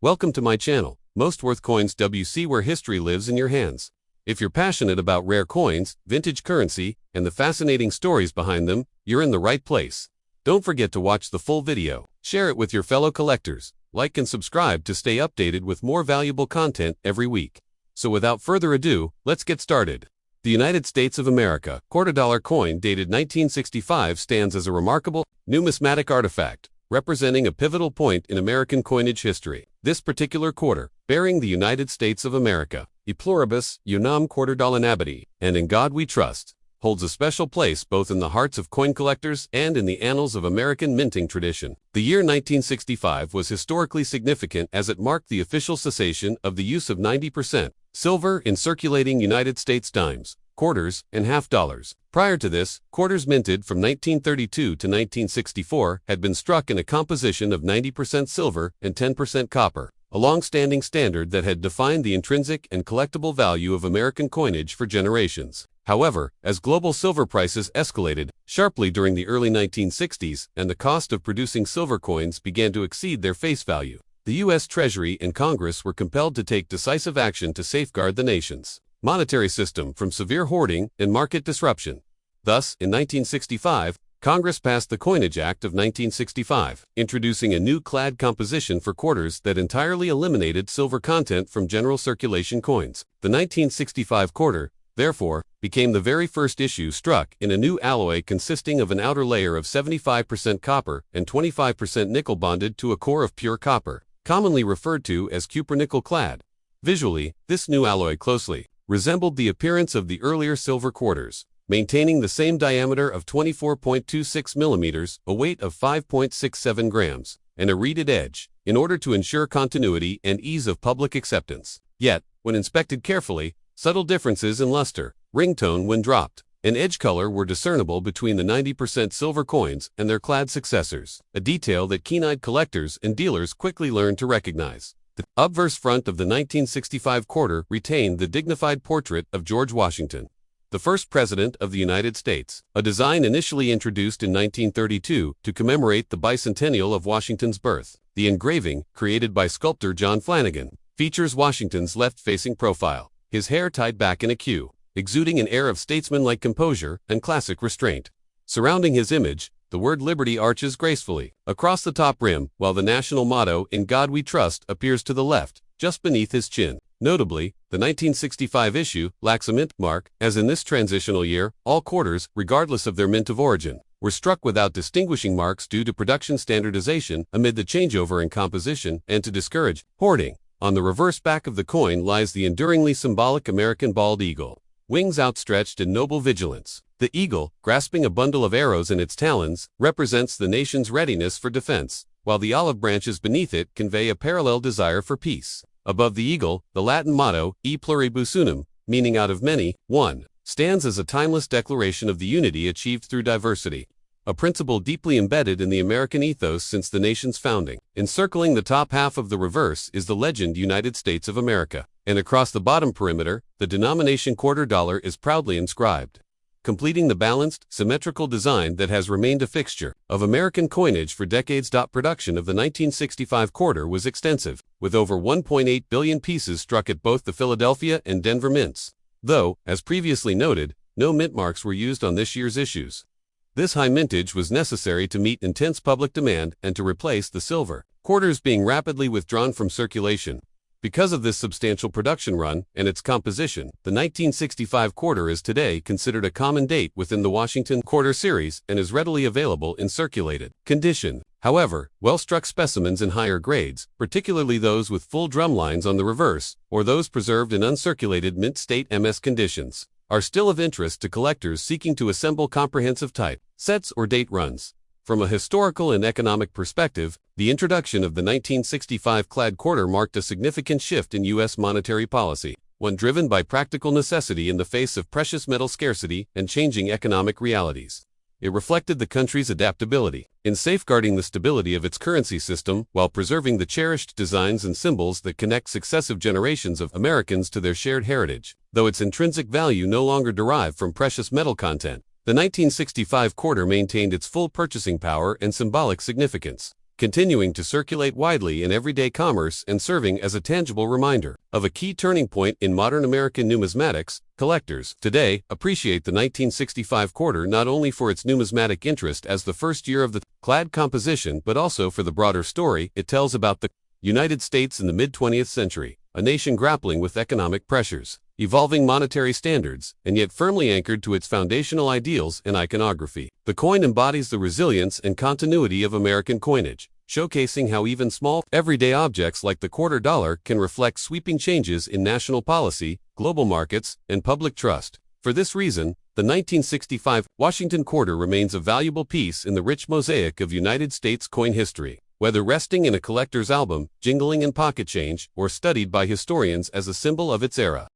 Welcome to my channel, Most Worth Coins WC, where history lives in your hands. If you're passionate about rare coins, vintage currency, and the fascinating stories behind them, you're in the right place. Don't forget to watch the full video, share it with your fellow collectors, like and subscribe to stay updated with more valuable content every week. So without further ado, let's get started. The United States of America $quarter coin dated 1965 stands as a remarkable, numismatic artifact, representing a pivotal point in American coinage history. This particular quarter, bearing the United States of America, E pluribus unam $quarter nabiti, and in God we trust, holds a special place both in the hearts of coin collectors and in the annals of American minting tradition. The year 1965 was historically significant as it marked the official cessation of the use of 90% silver in circulating United States dimes, quarters, and half dollars. Prior to this, quarters minted from 1932 to 1964 had been struck in a composition of 90% silver and 10% copper, a long-standing standard that had defined the intrinsic and collectible value of American coinage for generations. However, as global silver prices escalated sharply during the early 1960s and the cost of producing silver coins began to exceed their face value, the U.S. Treasury and Congress were compelled to take decisive action to safeguard the nation's monetary system from severe hoarding and market disruption. Thus, in 1965, Congress passed the Coinage Act of 1965, introducing a new clad composition for quarters that entirely eliminated silver content from general circulation coins. The 1965 quarter, therefore, became the very first issue struck in a new alloy consisting of an outer layer of 75% copper and 25% nickel bonded to a core of pure copper, commonly referred to as cupronickel clad. Visually, this new alloy closely resembled the appearance of the earlier silver quarters, maintaining the same diameter of 24.26 millimeters, a weight of 5.67 grams, and a reeded edge, in order to ensure continuity and ease of public acceptance. Yet, when inspected carefully, subtle differences in luster, ring tone when dropped, and edge color were discernible between the 90% silver coins and their clad successors, a detail that keen-eyed collectors and dealers quickly learned to recognize. The obverse front of the 1965 quarter retained the dignified portrait of George Washington, the first president of the United States, a design initially introduced in 1932 to commemorate the bicentennial of Washington's birth. The engraving, created by sculptor John Flanagan, features Washington's left-facing profile, his hair tied back in a queue, exuding an air of statesmanlike composure and classic restraint. Surrounding his image, the word Liberty arches gracefully across the top rim, while the national motto, In God We Trust, appears to the left, just beneath his chin. Notably, the 1965 issue lacks a mint mark, as in this transitional year, all quarters, regardless of their mint of origin, were struck without distinguishing marks due to production standardization amid the changeover in composition and to discourage hoarding. On the reverse back of the coin lies the enduringly symbolic American bald eagle, wings outstretched in noble vigilance. The eagle, grasping a bundle of arrows in its talons, represents the nation's readiness for defense, while the olive branches beneath it convey a parallel desire for peace. Above the eagle, the Latin motto, E pluribus unum, meaning out of many, one, stands as a timeless declaration of the unity achieved through diversity, a principle deeply embedded in the American ethos since the nation's founding. Encircling the top half of the reverse is the legend United States of America, and across the bottom perimeter, the denomination $quarter is proudly inscribed, completing the balanced, symmetrical design that has remained a fixture of American coinage for decades. Production of the 1965 quarter was extensive, with over 1.8 billion pieces struck at both the Philadelphia and Denver mints, though, as previously noted, no mint marks were used on this year's issues. This high mintage was necessary to meet intense public demand and to replace the silver quarters being rapidly withdrawn from circulation. Because of this substantial production run and its composition, the 1965 quarter is today considered a common date within the Washington quarter series and is readily available in circulated condition. However, well-struck specimens in higher grades, particularly those with full drum lines on the reverse, or those preserved in uncirculated mint state MS conditions, are still of interest to collectors seeking to assemble comprehensive type sets or date runs. From a historical and economic perspective, the introduction of the 1965 clad quarter marked a significant shift in U.S. monetary policy, one driven by practical necessity in the face of precious metal scarcity and changing economic realities. It reflected the country's adaptability in safeguarding the stability of its currency system while preserving the cherished designs and symbols that connect successive generations of Americans to their shared heritage. Though its intrinsic value no longer derived from precious metal content, the 1965 quarter maintained its full purchasing power and symbolic significance. continuing to circulate widely in everyday commerce and serving as a tangible reminder of a key turning point in modern American numismatics. Collectors today appreciate the 1965 quarter not only for its numismatic interest as the first year of the clad composition, but also for the broader story it tells about the United States in the mid-20th century, a nation grappling with economic pressures, evolving monetary standards, and yet firmly anchored to its foundational ideals and iconography. The coin embodies the resilience and continuity of American coinage, showcasing how even small, everyday objects like the quarter dollar can reflect sweeping changes in national policy, global markets, and public trust. For this reason, the 1965 Washington quarter remains a valuable piece in the rich mosaic of United States coin history. Whether resting in a collector's album, jingling in pocket change, or studied by historians as a symbol of its era.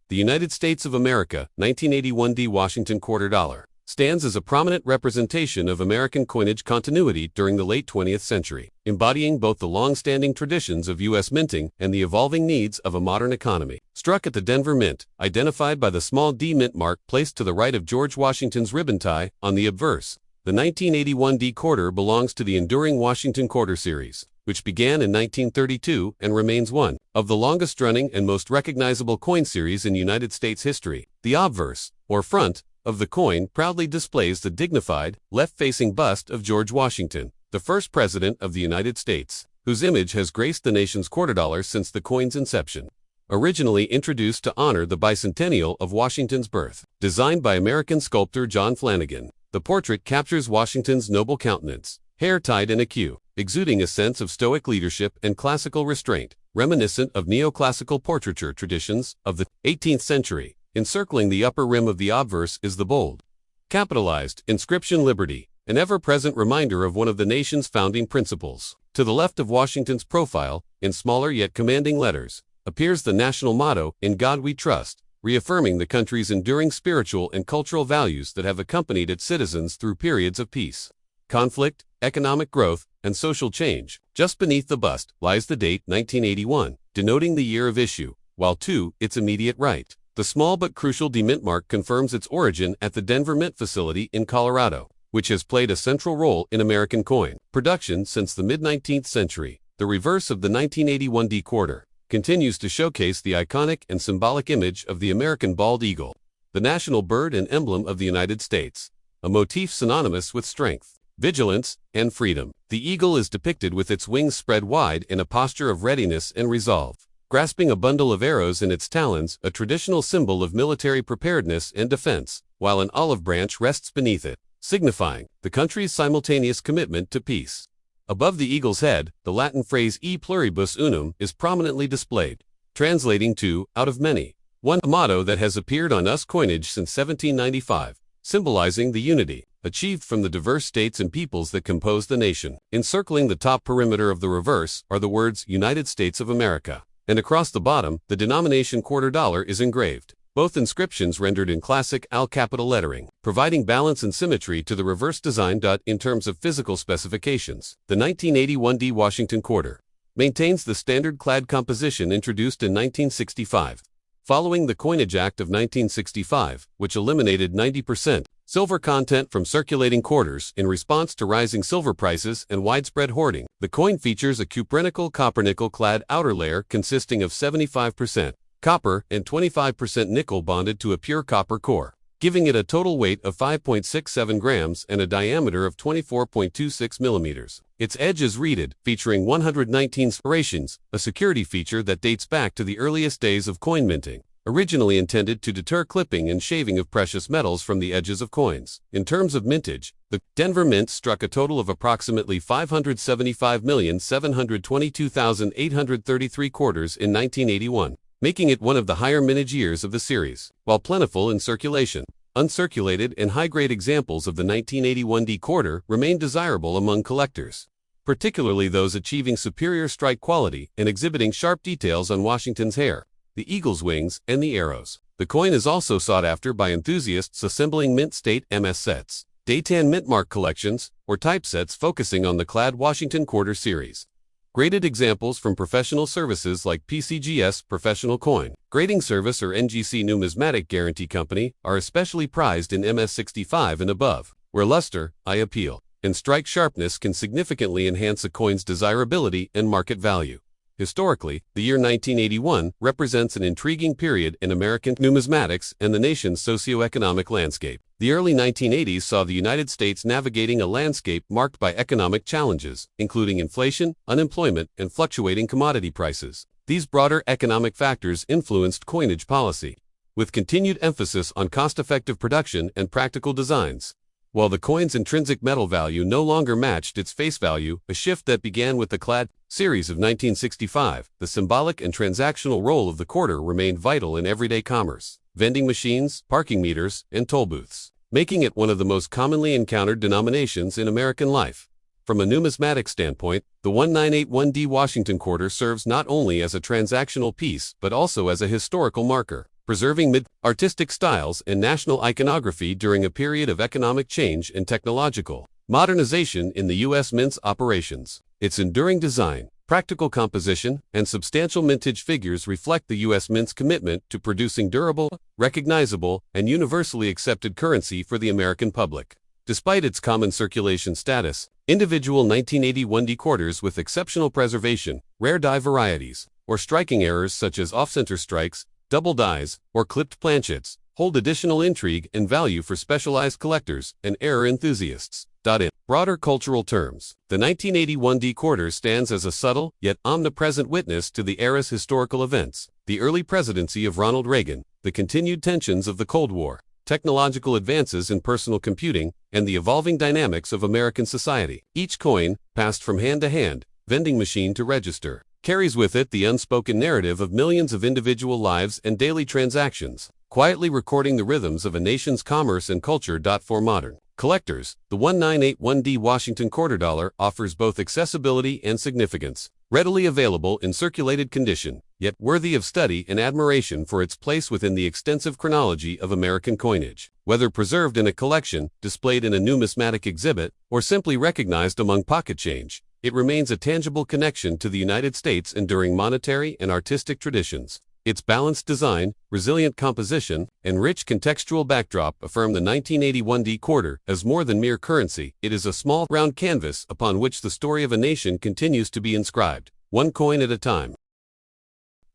The United States of America, 1981 D. Washington quarter dollar, stands as a prominent representation of American coinage continuity during the late 20th century, embodying both the long-standing traditions of U.S. minting and the evolving needs of a modern economy. Struck at the Denver Mint, identified by the small D mint mark placed to the right of George Washington's ribbon tie on the obverse, the 1981 D quarter belongs to the enduring Washington quarter series, which began in 1932 and remains one of the longest-running and most recognizable coin series in United States history. The obverse, or front, of the coin proudly displays the dignified, left-facing bust of George Washington, the first president of the United States, whose image has graced the nation's quarter dollar since the coin's inception. Originally introduced to honor the bicentennial of Washington's birth, designed by American sculptor John Flanagan, the portrait captures Washington's noble countenance, hair tied in a queue, exuding a sense of stoic leadership and classical restraint, reminiscent of neoclassical portraiture traditions of the 18th century. Encircling the upper rim of the obverse is the bold, capitalized inscription Liberty, an ever-present reminder of one of the nation's founding principles. To the left of Washington's profile, in smaller yet commanding letters, appears the national motto, "In God We Trust," reaffirming the country's enduring spiritual and cultural values that have accompanied its citizens through periods of peace, conflict, economic growth, and social change. Just beneath the bust lies the date 1981, denoting the year of issue, while to its immediate right, the small but crucial D mint mark confirms its origin at the Denver Mint facility in Colorado, which has played a central role in American coin production since the mid-19th century. The reverse of the 1981 D quarter continues to showcase the iconic and symbolic image of the American bald eagle, the national bird and emblem of the United States, a motif synonymous with strength, vigilance, and freedom. The eagle is depicted with its wings spread wide in a posture of readiness and resolve, grasping a bundle of arrows in its talons, a traditional symbol of military preparedness and defense, while an olive branch rests beneath it, signifying the country's simultaneous commitment to peace. Above the eagle's head, the Latin phrase E pluribus unum is prominently displayed, translating to, out of many, one, a motto that has appeared on US coinage since 1795, symbolizing the unity achieved from the diverse states and peoples that compose the nation. Encircling the top perimeter of the reverse are the words United States of America, and across the bottom, the denomination quarter dollar is engraved. Both inscriptions rendered in classic all-capital lettering, providing balance and symmetry to the reverse design. In terms of physical specifications, the 1981 D Washington quarter maintains the standard clad composition introduced in 1965, following the Coinage Act of 1965, which eliminated 90% silver content from circulating quarters in response to rising silver prices and widespread hoarding. The coin features a cupronickel copper-nickel clad outer layer consisting of 75% copper and 25% nickel bonded to a pure copper core, giving it a total weight of 5.67 grams and a diameter of 24.26 millimeters. Its edge is reeded, featuring 119 serrations, a security feature that dates back to the earliest days of coin minting, originally intended to deter clipping and shaving of precious metals from the edges of coins. In terms of mintage, the Denver Mint struck a total of approximately 575,722,833 quarters in 1981. Making it one of the higher mintage years of the series. While plentiful in circulation, uncirculated and high-grade examples of the 1981 D quarter remain desirable among collectors, particularly those achieving superior strike quality and exhibiting sharp details on Washington's hair, the eagle's wings, and the arrows. The coin is also sought after by enthusiasts assembling mint state MS sets, Daytan mint mark collections, or typesets focusing on the clad Washington quarter series. Graded examples from professional services like PCGS Professional Coin Grading Service or NGC Numismatic Guarantee Company are especially prized in MS65 and above, where luster, eye appeal, and strike sharpness can significantly enhance a coin's desirability and market value. Historically, the year 1981 represents an intriguing period in American numismatics and the nation's socio-economic landscape. The early 1980s saw the United States navigating a landscape marked by economic challenges, including inflation, unemployment, and fluctuating commodity prices. These broader economic factors influenced coinage policy, with continued emphasis on cost-effective production and practical designs. While the coin's intrinsic metal value no longer matched its face value, a shift that began with the clad series of 1965, the symbolic and transactional role of the quarter remained vital in everyday commerce, vending machines, parking meters, and toll booths, making it one of the most commonly encountered denominations in American life. From a numismatic standpoint, the 1981D Washington quarter serves not only as a transactional piece but also as a historical marker, preserving artistic styles and national iconography during a period of economic change and technological modernization in the U.S. Mint's operations. Its enduring design, practical composition, and substantial mintage figures reflect the U.S. Mint's commitment to producing durable, recognizable, and universally accepted currency for the American public. Despite its common circulation status, individual 1981D quarters with exceptional preservation, rare die varieties, or striking errors such as off-center strikes, double dies, or clipped planchets, hold additional intrigue and value for specialized collectors and error enthusiasts. In broader cultural terms, the 1981D quarter stands as a subtle yet omnipresent witness to the era's historical events: the early presidency of Ronald Reagan, the continued tensions of the Cold War, technological advances in personal computing, and the evolving dynamics of American society. Each coin, passed from hand to hand, vending machine to register, carries with it the unspoken narrative of millions of individual lives and daily transactions, quietly recording the rhythms of a nation's commerce and culture. For modern collectors, the 1981D Washington quarter dollar offers both accessibility and significance. Readily available in circulated condition, yet worthy of study and admiration for its place within the extensive chronology of American coinage. Whether preserved in a collection, displayed in a numismatic exhibit, or simply recognized among pocket change, it remains a tangible connection to the United States' enduring monetary and artistic traditions. Its balanced design, resilient composition, and rich contextual backdrop affirm the 1981D quarter as more than mere currency. It is a small, round canvas upon which the story of a nation continues to be inscribed, one coin at a time.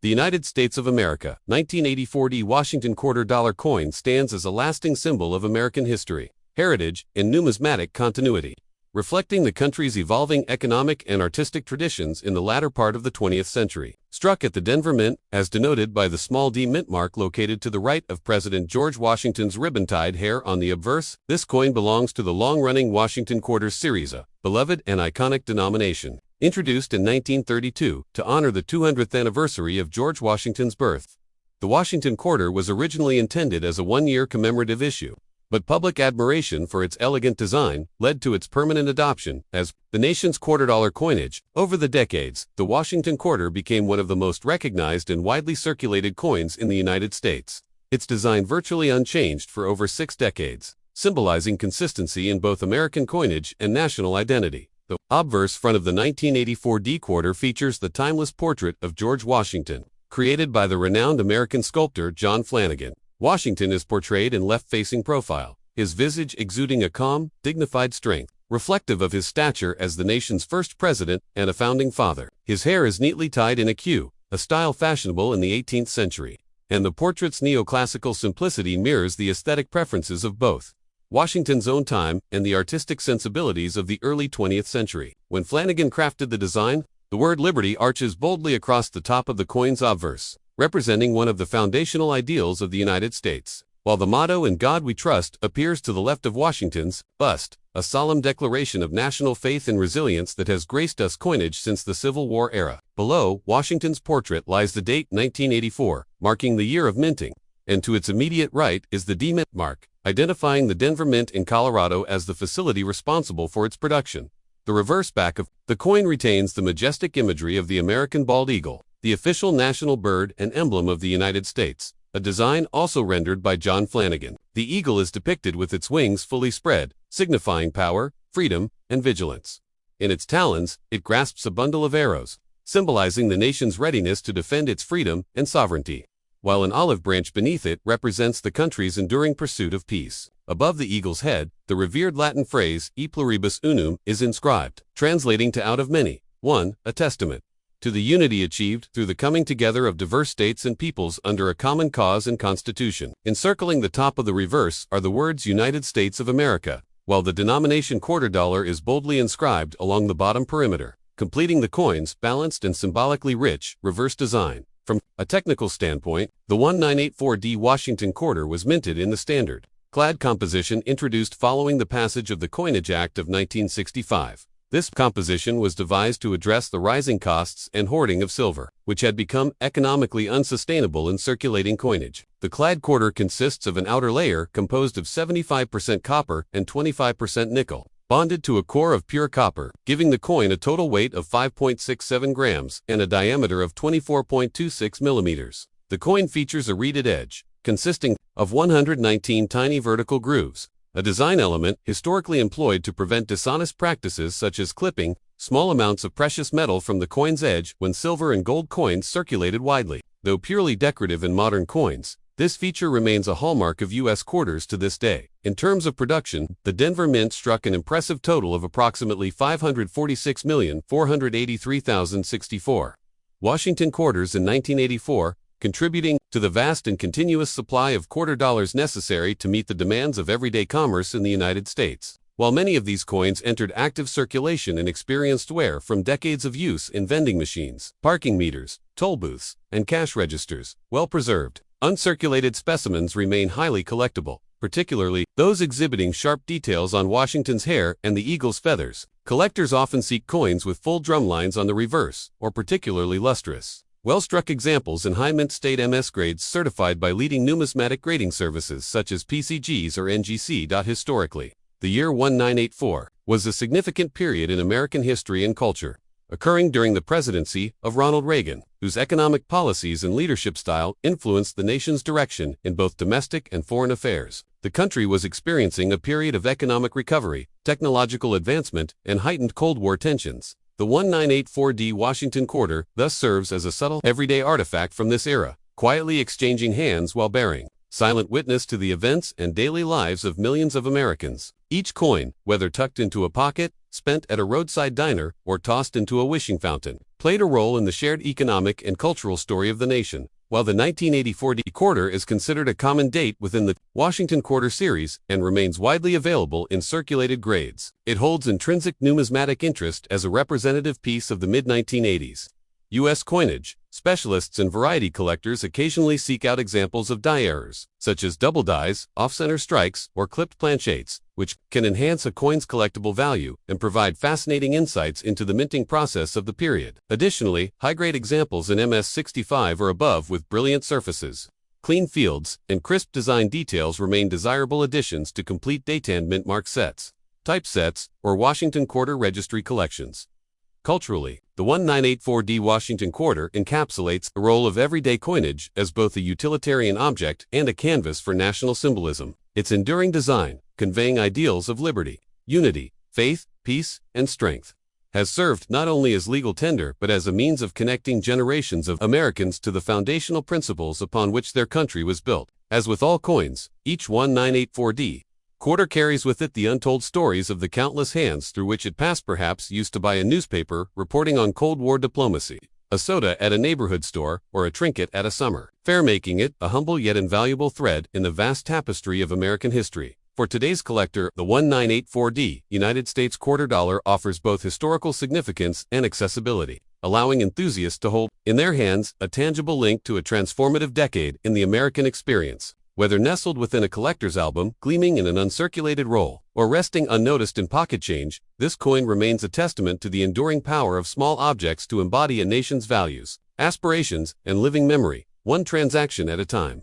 The United States of America, 1984D Washington quarter dollar coin stands as a lasting symbol of American history, heritage, and numismatic continuity, reflecting the country's evolving economic and artistic traditions in the latter part of the 20th century. Struck at the Denver Mint, as denoted by the small D mint mark located to the right of President George Washington's ribbon-tied hair on the obverse, this coin belongs to the long-running Washington Quarters series, a beloved and iconic denomination, introduced in 1932 to honor the 200th anniversary of George Washington's birth. The Washington Quarter was originally intended as a one-year commemorative issue, but public admiration for its elegant design led to its permanent adoption as the nation's quarter dollar coinage. Over the decades, the Washington quarter became one of the most recognized and widely circulated coins in the United States. Its design virtually unchanged for over 6 decades, symbolizing consistency in both American coinage and national identity. The obverse front of the 1984D quarter features the timeless portrait of George Washington, created by the renowned American sculptor John Flanagan. Washington is portrayed in left-facing profile, his visage exuding a calm, dignified strength, reflective of his stature as the nation's first president and a founding father. His hair is neatly tied in a queue, a style fashionable in the 18th century, and the portrait's neoclassical simplicity mirrors the aesthetic preferences of both Washington's own time and the artistic sensibilities of the early 20th century. When Flanagan crafted the design, the word liberty arches boldly across the top of the coin's obverse, representing one of the foundational ideals of the United States, while the motto "In God We Trust" appears to the left of Washington's bust, a solemn declaration of national faith and resilience that has graced us coinage since the Civil War era. Below Washington's portrait lies the date 1984, marking the year of minting, and to its immediate right is the D Mint mark, identifying the Denver Mint in Colorado as the facility responsible for its production. The reverse back of the coin retains the majestic imagery of the American bald eagle, the official national bird and emblem of the United States, a design also rendered by John Flanagan. The eagle is depicted with its wings fully spread, signifying power, freedom, and vigilance. In its talons, it grasps a bundle of arrows, symbolizing the nation's readiness to defend its freedom and sovereignty. while an olive branch beneath it represents the country's enduring pursuit of peace. Above the eagle's head, the revered Latin phrase, e pluribus unum, is inscribed, translating to out of many, one, a testament to the unity achieved through the coming together of diverse states and peoples under a common cause and constitution. Encircling the top of the reverse are the words United States of America, while the denomination quarter dollar is boldly inscribed along the bottom perimeter, completing the coin's balanced and symbolically rich reverse design. From a technical standpoint, the 1984D Washington quarter was minted in the standard clad composition introduced following the passage of the Coinage Act of 1965. This composition was devised to address the rising costs and hoarding of silver, which had become economically unsustainable in circulating coinage. The clad quarter consists of an outer layer composed of 75% copper and 25% nickel, bonded to a core of pure copper, giving the coin a total weight of 5.67 grams and a diameter of 24.26 millimeters. The coin features a reeded edge, consisting of 119 tiny vertical grooves, a design element historically employed to prevent dishonest practices such as clipping small amounts of precious metal from the coin's edge when silver and gold coins circulated widely. Though purely decorative in modern coins, this feature remains a hallmark of U.S. quarters to this day. In terms of production, the Denver Mint struck an impressive total of approximately 546,483,064 Washington quarters in 1984, contributing to the vast and continuous supply of quarter dollars necessary to meet the demands of everyday commerce in the United States. While many of these coins entered active circulation and experienced wear from decades of use in vending machines, parking meters, toll booths, and cash registers, well-preserved, uncirculated specimens remain highly collectible, particularly those exhibiting sharp details on Washington's hair and the eagle's feathers. Collectors often seek coins with full drumlines on the reverse, or particularly lustrous, well-struck examples in high mint state MS grades certified by leading numismatic grading services such as PCGs or NGC. Historically, the year 1984 was a significant period in American history and culture, occurring during the presidency of Ronald Reagan, whose economic policies and leadership style influenced the nation's direction in both domestic and foreign affairs. The country was experiencing a period of economic recovery, technological advancement, and heightened Cold War tensions. The 1984D Washington quarter thus serves as a subtle, everyday artifact from this era, quietly exchanging hands while bearing silent witness to the events and daily lives of millions of Americans. Each coin, whether tucked into a pocket, spent at a roadside diner, or tossed into a wishing fountain, played a role in the shared economic and cultural story of the nation. While the 1984D quarter is considered a common date within the Washington quarter series and remains widely available in circulated grades, it holds intrinsic numismatic interest as a representative piece of the mid-1980s U.S. coinage. Specialists and variety collectors occasionally seek out examples of die errors, such as double dies, off-center strikes, or clipped planchettes, which can enhance a coin's collectible value and provide fascinating insights into the minting process of the period. Additionally, high-grade examples in MS-65 or above with brilliant surfaces, clean fields, and crisp design details remain desirable additions to complete Daytand mint mark sets, typesets, or Washington quarter registry collections. Culturally, the 1984D Washington quarter encapsulates the role of everyday coinage as both a utilitarian object and a canvas for national symbolism. Its enduring design, conveying ideals of liberty, unity, faith, peace, and strength, has served not only as legal tender but as a means of connecting generations of Americans to the foundational principles upon which their country was built. As with all coins, each 1984D quarter carries with it the untold stories of the countless hands through which it passed. Perhaps used to buy a newspaper reporting on Cold War diplomacy, a soda at a neighborhood store, or a trinket at a summer fair, making it a humble yet invaluable thread in the vast tapestry of American history. For today's collector, the 1984D United States quarter dollar offers both historical significance and accessibility, allowing enthusiasts to hold in their hands a tangible link to a transformative decade in the American experience. Whether nestled within a collector's album, gleaming in an uncirculated roll, or resting unnoticed in pocket change, this coin remains a testament to the enduring power of small objects to embody a nation's values, aspirations, and living memory, one transaction at a time.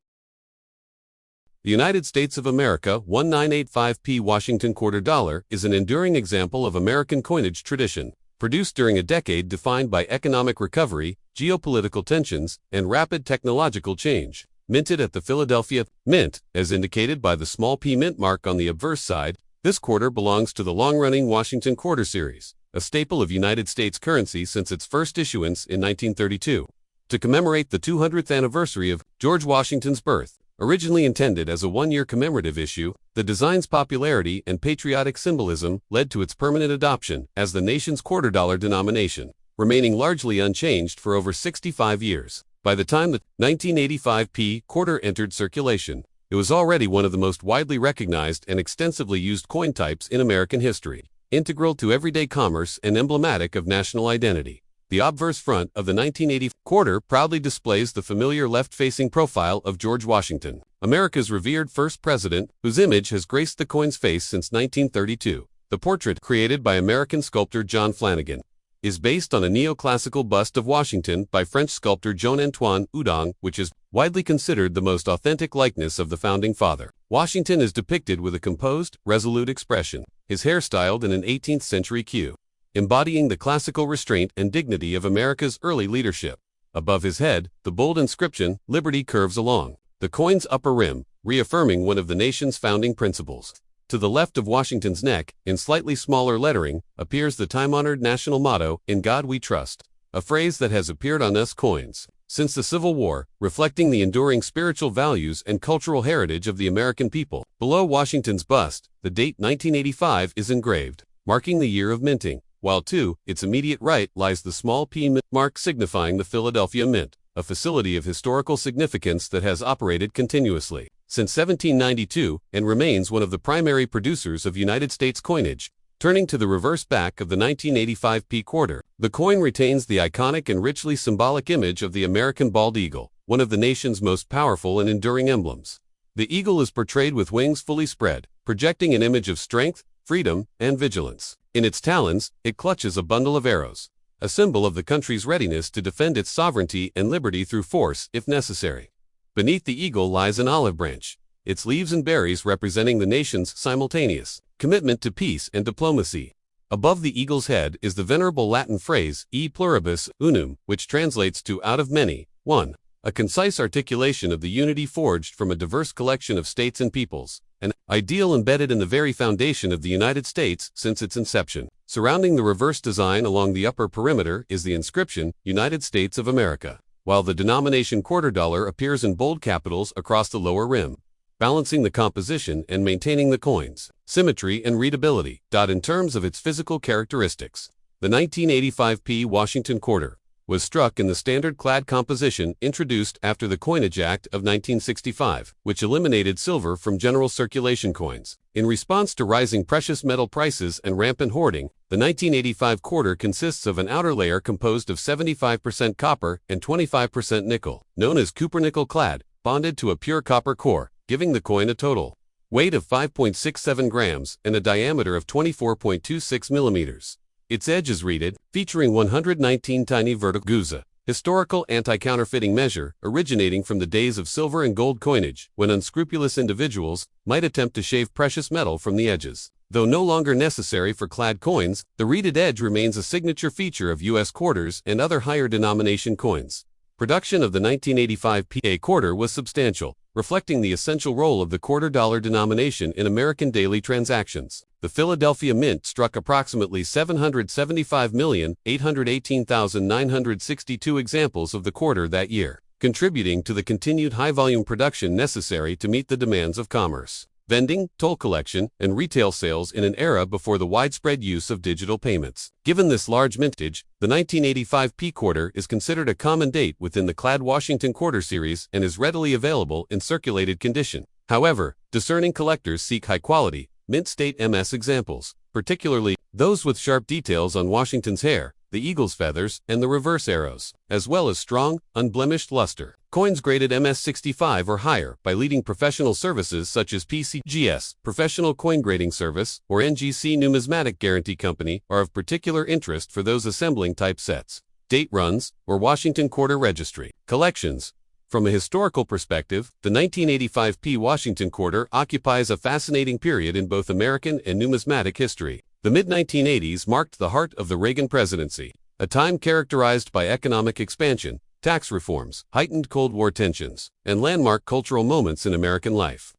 The United States of America 1985P Washington quarter dollar is an enduring example of American coinage tradition, produced during a decade defined by economic recovery, geopolitical tensions, and rapid technological change. Minted at the Philadelphia Mint, as indicated by the small p mint mark on the obverse side, this quarter belongs to the long-running Washington quarter series, a staple of United States currency since its first issuance in 1932. to commemorate the 200th anniversary of George Washington's birth. Originally intended as a one-year commemorative issue, the design's popularity and patriotic symbolism led to its permanent adoption as the nation's quarter-dollar denomination, remaining largely unchanged for over 65 years. By the time the 1985p quarter entered circulation, it was already one of the most widely recognized and extensively used coin types in American history, integral to everyday commerce and emblematic of national identity. The obverse front of the 1980 quarter proudly displays the familiar left-facing profile of George Washington, America's revered first president, whose image has graced the coin's face since 1932. The portrait, created by American sculptor John Flanagan, is based on a neoclassical bust of Washington by French sculptor Jean-Antoine Houdon, which is widely considered the most authentic likeness of the founding father. Washington is depicted with a composed, resolute expression, his hair styled in an 18th-century queue, embodying the classical restraint and dignity of America's early leadership. Above his head, the bold inscription, Liberty, curves along the coin's upper rim, reaffirming one of the nation's founding principles. To the left of Washington's neck, in slightly smaller lettering, appears the time-honored national motto, "In God We Trust," a phrase that has appeared on US coins since the Civil War, reflecting the enduring spiritual values and cultural heritage of the American people. Below Washington's bust, the date 1985 is engraved, marking the year of minting, while to its immediate right lies the small P mark signifying the Philadelphia Mint, a facility of historical significance that has operated continuously since 1792 and remains one of the primary producers of United States coinage. Turning to the reverse back of the 1985p quarter, the coin retains the iconic and richly symbolic image of the American bald eagle, one of the nation's most powerful and enduring emblems. The eagle is portrayed with wings fully spread, projecting an image of strength, freedom, and vigilance. In its talons, it clutches a bundle of arrows, a symbol of the country's readiness to defend its sovereignty and liberty through force if necessary. Beneath the eagle lies an olive branch, its leaves and berries representing the nation's simultaneous commitment to peace and diplomacy. Above the eagle's head is the venerable Latin phrase, e pluribus unum, which translates to out of many, one, a concise articulation of the unity forged from a diverse collection of states and peoples, an ideal embedded in the very foundation of the United States since its inception. Surrounding the reverse design along the upper perimeter is the inscription, United States of America, while the denomination quarter dollar appears in bold capitals across the lower rim, balancing the composition and maintaining the coin's symmetry and readability. In terms of its physical characteristics, the 1985p Washington quarter was struck in the standard clad composition introduced after the Coinage Act of 1965, which eliminated silver from general circulation coins. In response to rising precious metal prices and rampant hoarding, the 1985 quarter consists of an outer layer composed of 75% copper and 25% nickel, known as cupronickel clad, bonded to a pure copper core, giving the coin a total weight of 5.67 grams and a diameter of 24.26 millimeters. Its edge is reeded, featuring 119 tiny vertical guza, historical anti-counterfeiting measure originating from the days of silver and gold coinage, when unscrupulous individuals might attempt to shave precious metal from the edges. Though no longer necessary for clad coins, the reeded edge remains a signature feature of U.S. quarters and other higher denomination coins. Production of the 1985 PA quarter was substantial, reflecting the essential role of the quarter dollar denomination in American daily transactions. The Philadelphia Mint struck approximately 775,818,962 examples of the quarter that year, contributing to the continued high-volume production necessary to meet the demands of commerce, vending, toll collection, and retail sales in an era before the widespread use of digital payments. Given this large mintage, the 1985 P quarter is considered a common date within the clad Washington quarter series and is readily available in circulated condition. However, discerning collectors seek high-quality, mint state MS examples, particularly those with sharp details on Washington's hair, the eagle's feathers, and the reverse arrows, as well as strong, unblemished luster. Coins graded MS65 or higher by leading professional services such as PCGS, Professional Coin Grading Service, or NGC Numismatic Guarantee Company are of particular interest for those assembling type sets, date runs, or Washington Quarter Registry collections. From a historical perspective, the 1985 P Washington Quarter occupies a fascinating period in both American and numismatic history. The mid-1980s marked the heart of the Reagan presidency, a time characterized by economic expansion, tax reforms, heightened Cold War tensions, and landmark cultural moments in American life.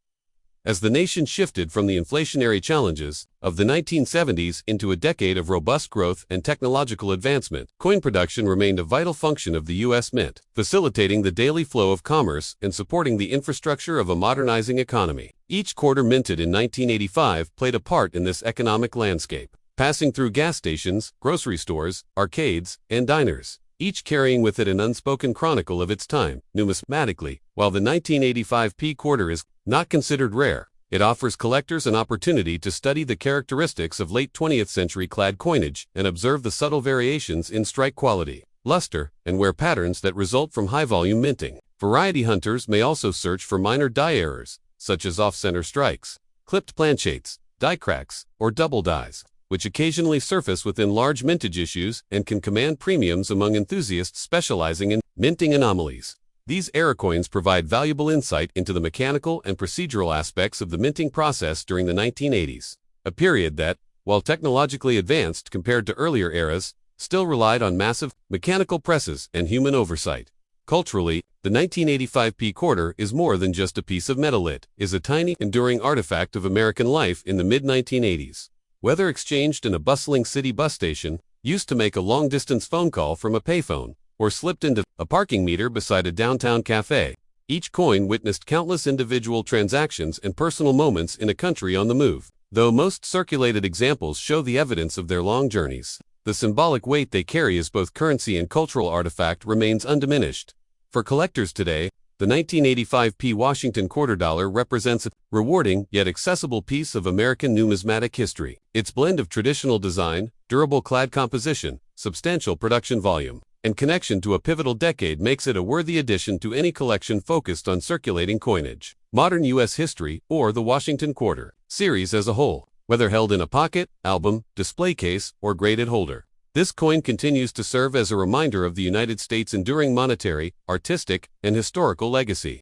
As the nation shifted from the inflationary challenges of the 1970s into a decade of robust growth and technological advancement, coin production remained a vital function of the U.S. Mint, facilitating the daily flow of commerce and supporting the infrastructure of a modernizing economy. Each quarter minted in 1985 played a part in this economic landscape, passing through gas stations, grocery stores, arcades, and diners, each carrying with it an unspoken chronicle of its time. Numismatically, while the 1985 P quarter is not considered rare, it offers collectors an opportunity to study the characteristics of late 20th century clad coinage and observe the subtle variations in strike quality, luster, and wear patterns that result from high-volume minting. Variety hunters may also search for minor die errors, such as off-center strikes, clipped planchates, die cracks, or double dies, which occasionally surface within large mintage issues and can command premiums among enthusiasts specializing in minting anomalies. These error coins provide valuable insight into the mechanical and procedural aspects of the minting process during the 1980s, a period that, while technologically advanced compared to earlier eras, still relied on massive mechanical presses and human oversight. Culturally, the 1985 P quarter is more than just a piece of metal. It is a tiny, enduring artifact of American life in the mid-1980s. Whether exchanged in a bustling city bus station, used to make a long-distance phone call from a payphone, or slipped into a parking meter beside a downtown cafe, each coin witnessed countless individual transactions and personal moments in a country on the move. Though most circulated examples show the evidence of their long journeys, the symbolic weight they carry as both currency and cultural artifact remains undiminished. For collectors today, the 1985 P Washington quarter dollar represents a rewarding yet accessible piece of American numismatic history. Its blend of traditional design, durable clad composition, substantial production volume, and connection to a pivotal decade makes it a worthy addition to any collection focused on circulating coinage. Modern U.S. history, or the Washington Quarter series as a whole, whether held in a pocket, album, display case, or graded holder. This coin continues to serve as a reminder of the United States' enduring monetary, artistic, and historical legacy.